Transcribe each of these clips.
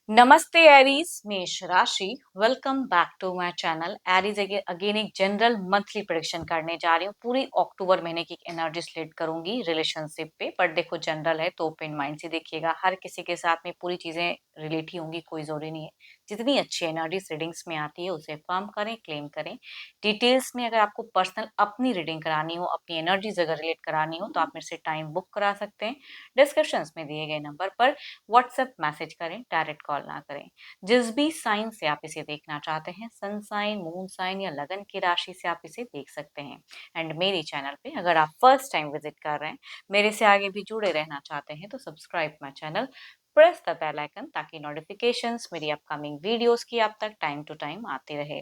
नमस्ते एरीज, मेष राशि। Welcome back to my channel Aries. Again एक जनरल मंथली प्रेडिक्शन करने जा रही हूँ। पूरी अक्टूबर महीने की एनर्जी स्लेट करूंगी रिलेशनशिप पे, पर देखो जनरल है तो ओपन माइंड से देखिएगा। हर किसी के साथ में पूरी चीजें रिलेट ही होंगी, कोई जरूरी नहीं है। जितनी अच्छी एनर्जी रीडिंग्स में आती है उसे फॉर्म करें, क्लेम करें। डिटेल्स में अगर आपको पर्सनल अपनी रीडिंग करानी हो, अपनी एनर्जीज अगर रिलेट करानी हो तो आप मेरे से टाइम बुक करा सकते हैं। डिस्क्रिप्शन में दिए गए नंबर पर व्हाट्सएप मैसेज करें, डायरेक्ट कॉल ना करें। जिस भी साइन से आप इसे देखना चाहते हैं, सन साइन, मून साइन या लगन की राशि से आप इसे देख सकते हैं। एंड मेरे चैनल पे अगर आप फर्स्ट टाइम विजिट कर रहे हैं, मेरे से आगे भी जुड़े रहना चाहते हैं तो subscribe my channel, press the bell icon ताकि नोटिफिकेशंस मेरी अपकमिंग वीडियोस की आप तक टाइम टू टाइम आती रहे।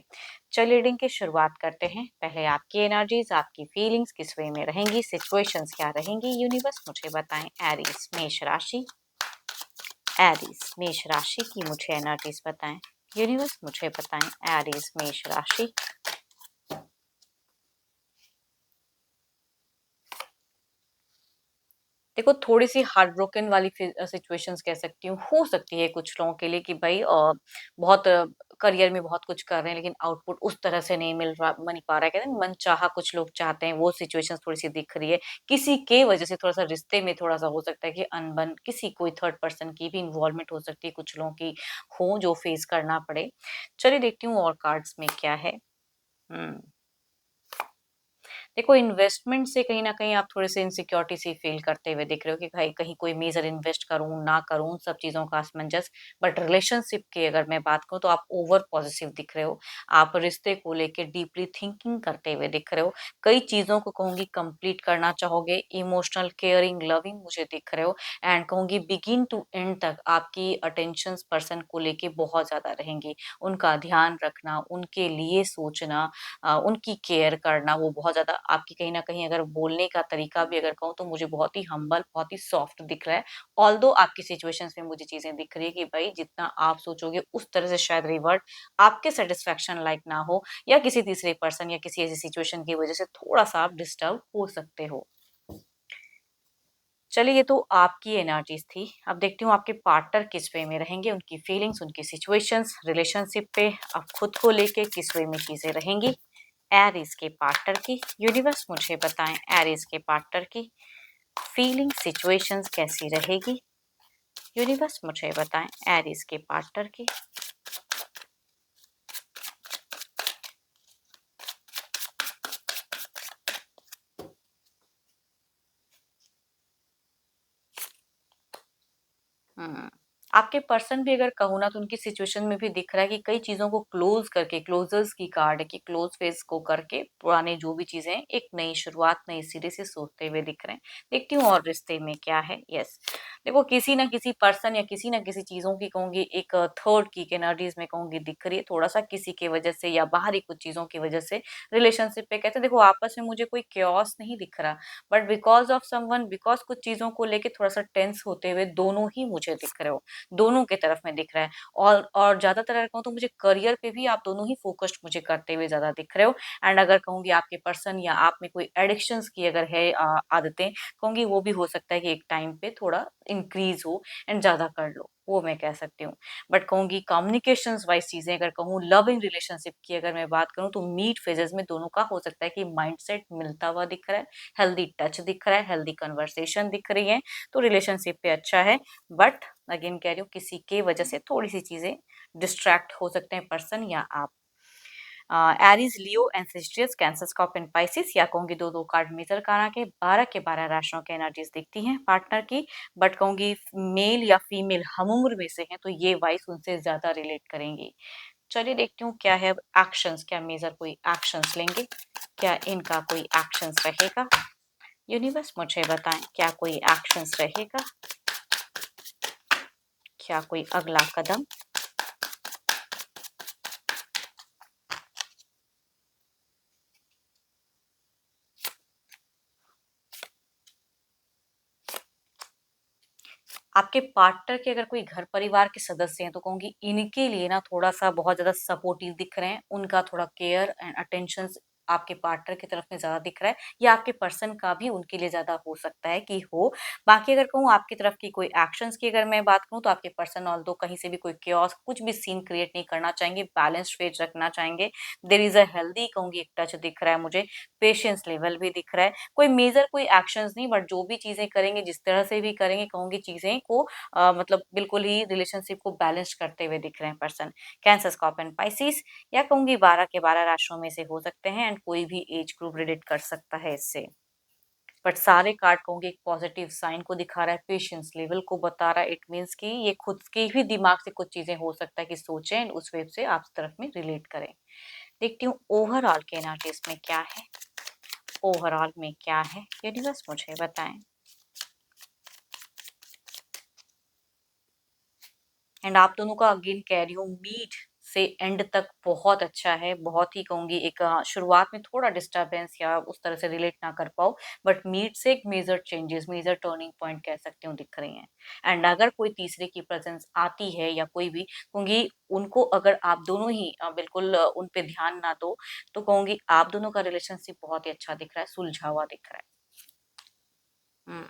चलिए रीडिंग की शुरुआत करते हैं। पहले आपकी एनर्जीज, आपकी फीलिंग्स किस वे में रहेंगी, सिचुएशंस क्या रहेंगी, यूनिवर्स मुझे बताएं। एरीज मेष राशि, एरीज मेष राशि की मुझे एनर्जीज बताएं। यूनिवर्स मुझे बताएं। एरीज मेष राशि। देखो थोड़ी सी हार्ट ब्रोकन वाली सिचुएशंस कह सकती हूँ, हो सकती है कुछ लोगों के लिए कि भाई बहुत करियर में बहुत कुछ कर रहे हैं लेकिन आउटपुट उस तरह से नहीं मिल पा रहा है। कहते हैं मन चाहा कुछ लोग चाहते हैं, वो सिचुएशंस थोड़ी सी दिख रही है। किसी के वजह से थोड़ा सा रिश्ते में थोड़ा सा हो सकता है कि अनबन, किसी कोई थर्ड पर्सन की भी इन्वॉल्वमेंट हो सकती है, कुछ लोगों की हो जो फेस करना पड़े। चलिए देखती हूँ और कार्ड्स में क्या है। हम्म देखो इन्वेस्टमेंट से कहीं न कहीं आप थोड़े-से इनसिक्योरिटी सी फ़ील करते हुए दिख रहे हो कि भाई कहीं कोई मेजर इन्वेस्ट करूँ, ना करूँ, सब चीज़ों का असमंजस। बट रिलेशनशिप की अगर मैं बात करूँ तो आप ओवर पॉज़िटिव दिख रहे हो। आप रिश्ते को लेके डीपली थिंकिंग करते हुए दिख रहे हो। कई चीज़ों को कहूँगी कंप्लीट करना चाहोगे, इमोशनल, केयरिंग, लविंग मुझे दिख रहे हो। एंड कहूँगी बिगिन टू एंड तक आपकी अटेंशन्स पर्सन को लेके बहुत ज़्यादा रहेंगी। उनका ध्यान रखना, उनके लिए सोचना, उनकी केयर करना, वो बहुत ज़्यादा आपकी कहीं न कहीं अगर बोलने का तरीका भी अगर कहूँ तो मुझे बहुत ही हम्बल, बहुत ही सॉफ्ट दिख रहा है। ऑल्दो आपकी सिचुएशंस में मुझे चीज़ें दिख रही है कि भई जितना आप सोचोगे उस तरह से शायद रिवर्ट आपके सैटिस्फैक्शन लाइक ना हो, या किसी तीसरे पर्सन या किसी ऐसी सिचुएशन की वजह से थोड़ा-सा आप डिस्टर्ब हो सकते हो। चलिए ये तो आपकी एनर्जीज़ थी। अब देखती हूँ आपके पार्टनर किस वे में रहेंगे, उनकी फीलिंग्स, उनकी सिचुएशंस, रिलेशनशिप पे अब खुद को लेके किस वे में चीज़ें रहेंगी। एरीज के पार्टनर की, यूनिवर्स मुझे बताएं। एरीज के पार्टनर की फीलिंग, सिचुएशंस कैसी रहेगी, यूनिवर्स मुझे बताएं। एरीज के पार्टनर की। हम्म आपके पर्सन भी अगर कहूँ ना तो उनकी सिचुएशन में भी दिख रहा है कि कई चीजों को क्लोज करके, क्लोजर्स की कार्ड है कि क्लोज फेस को करके पुराने जो भी चीजें हैं, एक नई शुरुआत, नई सिरे से सोचते हुए दिख रहे हैं। देखती हूँ और रिश्ते में क्या है। यस, देखो किसी ना किसी पर्सन या किसी ना किसी चीजों की कहूंगी एक थर्ड की एनर्जीज में कहूंगी दिख रही है, थोड़ा सा किसी की वजह से या बाहरी कुछ चीजों की वजह से रिलेशनशिप पे। कहते हैं देखो आपस में मुझे कोई क्योस नहीं दिख रहा, but because of someone, because कुछ चीजों को लेके थोड़ा सा टेंस होते हुए दोनों ही मुझे दिख रहे हो, दोनों की तरफ में दिख रहा है। और ज्यादातर अगर कहूँ तो मुझे करियर पे भी आप दोनों ही फोकस्ड मुझे करते हुए ज्यादा दिख रहे हो। एंड अगर कहूंगी आपके पर्सन या आप में कोई एडिक्शंस की अगर है आदतें, कहूंगी वो भी हो सकता है कि एक टाइम पे थोड़ा इंक्रीज हो एंड ज्यादा कर लो, वो मैं कह सकती हूँ। बट कहूंगी कम्युनिकेशंस वाइज चीजें अगर कहूँ, लव इन रिलेशनशिप की अगर मैं बात करूँ तो मीट फेजेस में दोनों का हो सकता है कि माइंडसेट मिलता हुआ दिख रहा है, हेल्दी टच दिख रहा है, हेल्दी कन्वर्सेशन दिख रही है, तो रिलेशनशिप पे अच्छा है। बट अगेन कह रही हूँ किसी के वजह से थोड़ी सी चीजें डिस्ट्रैक्ट हो सकते हैं पर्सन या आप। एरीज, लियो, एंसेस्ट्रियस, कैंसर, स्कॉर्पियन, पाइसिस, या कहूंगी दो दो कार्ड मेजर कारा के 12 राशियों के एनर्जीज दिखती हैं पार्टनर की। बट कहूंगी मेल या फीमेल हम उम्र में से हैं तो ये वाइस उनसे ज्यादा रिलेट करेंगी। चलिए देखती हूँ क्या है एक्शंस, क्या मेजर कोई एक्शंस लेंगे, क्या इनका कोई एक्शंस रहेगा। यूनिवर्स मुझे बताएं क्या कोई एक्शंस रहेगा, क्या कोई अगला कदम। आपके पार्टनर के अगर कोई घर परिवार के सदस्य हैं तो कहूंगी इनके लिए ना थोड़ा सा बहुत ज्यादा सपोर्टिव दिख रहे हैं, उनका थोड़ा केयर एंड अटेंशन आपके पार्टनर की तरफ में ज़्यादा दिख रहा है या आपके पर्सन का भी उनके लिए ज़्यादा हो सकता है कि हो। बाकी अगर कहूँ आपकी तरफ की कोई एक्शंस की अगर मैं बात करूँ तो आपके पर्सन ऑल्दो कहीं से भी कोई chaos कुछ भी सीन क्रिएट नहीं करना चाहेंगे, बैलेंस्ड फेज रखना चाहेंगे। देयर इज़ अ हेल्दी कहूँगी एक टच दिख रहा है मुझे, पेशेंस लेवल भी दिख रहा है। कोई मेजर कोई एक्शंस नहीं बट जो भी चीज़ें करेंगे, जिस तरह से भी करेंगे कहूँगी चीज़ें को मतलब बिल्कुल ही रिलेशनशिप को बैलेंस करते हुए दिख रहे हैं पर्सन। कैंसर, स्कॉर्पियन, पाइसेस या कहूँगी 12 के 12 राशियों में से हो सकते हैं एंड कोई भी एज ग्रुप रिलेट कर सकता है इससे। बट सारे कार्ड कहूँगी एक पॉजिटिव साइन को दिखा रहा है, पेशेंस लेवल को बता रहा है। इट मीन्स कि ये खुद के ही दिमाग से कुछ चीज़ें हो सकता है कि सोचें एंड उस वेव से आप तरफ में रिलेट करें। देखती हूँ ओवरऑल के एनर्जीज में क्या है, ओवरऑल में क्या है, यूनिवर्स मुझे बताएं। एंड आप दोनों का अगेन कह रही हूँ मीट से एंड तक बहुत अच्छा है, बहुत ही कहूँगी एक शुरुआत में थोड़ा डिस्टर्बेंस या उस तरह से रिलेट ना कर पाओ, बट मीट से एक major changes, major turning point कह सकती हूँ दिख रही हैं। एंड अगर कोई तीसरे की प्रेजेंस आती है या कोई भी कहूँगी उनको अगर आप दोनों ही बिल्कुल उन पे ध्यान ना दो, तो कहूँगी आप दोनों का रिलेशनशिप बहुत ही अच्छा दिख रहा है, सुलझा हुआ दिख रहा है। हम्म।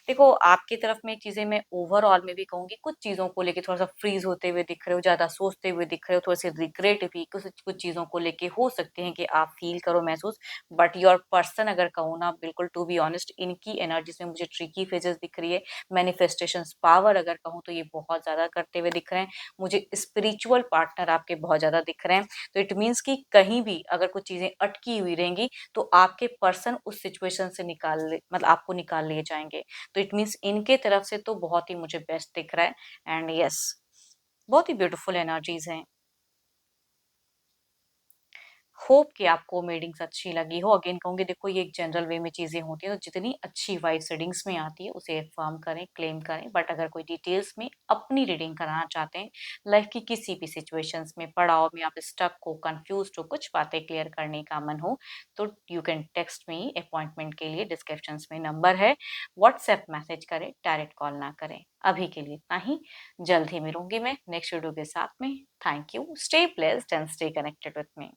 देखो, आपकी तरफ में चीज़ें मैं ओवरऑल में भी कहूँगी कुछ चीज़ों को लेके थोड़ा-सा फ्रीज़ होते हुए दिख रहे हो, ज़्यादा सोचते हुए दिख रहे हो, थोड़े-से रिग्रेट भी कुछ कुछ चीज़ों को लेके हो सकते हैं कि आप फ़ील करो महसूस। बट योर पर्सन अगर कहूँ ना बिल्कुल टू बी ऑनेस्ट इनकी एनर्जीज़ में मुझे ट्रिकी फेजेज़ दिख रही है। मैनिफेस्टेशंस पावर अगर कहूँ तो ये बहुत ज़्यादा करते हुए दिख रहे हैं। मुझे स्पिरिचुअल पार्टनर आपके बहुत ज़्यादा दिख रहे हैं। तो इट मीन्स कि कहीं भी अगर कुछ चीज़ें अटकी हुई रहेंगी, तो आपके पर्सन उस सिचुएशन से निकाल ले मतलब आपको निकाल लिए जाएँगे। तो इट मीन्स इनके तरफ से तो बहुत ही मुझे बेस्ट दिख रहा है एंड यस बहुत ही ब्यूटीफुल एनर्जीज हैं। होप कि आपको रीडिंग्स अच्छी लगी हो। अगेन कहूँगी देखो ये एक जनरल वे में चीज़ें होती हैं, तो जितनी अच्छी वाइब्स रीडिंग्स में आती है उसे अफ़र्म करें, क्लेम करें। बट अगर कोई डिटेल्स में अपनी रीडिंग कराना चाहते हैं, लाइफ की किसी भी सिचुएशंस में, पड़ाव में आप स्टक हो, कन्फ्यूज़्ड हो, कुछ बातें क्लियर करने का मन हो, तो you can text me appointment के लिए डिस्क्रिप्शंस में नंबर है। व्हाट्सएप मैसेज करें, डायरेक्ट कॉल ना करें। अभी के लिए इतना ही, जल्द ही मिलूँगी मैं नेक्स्ट वीडियो के साथ में। Thank you, stay blessed and stay connected with me.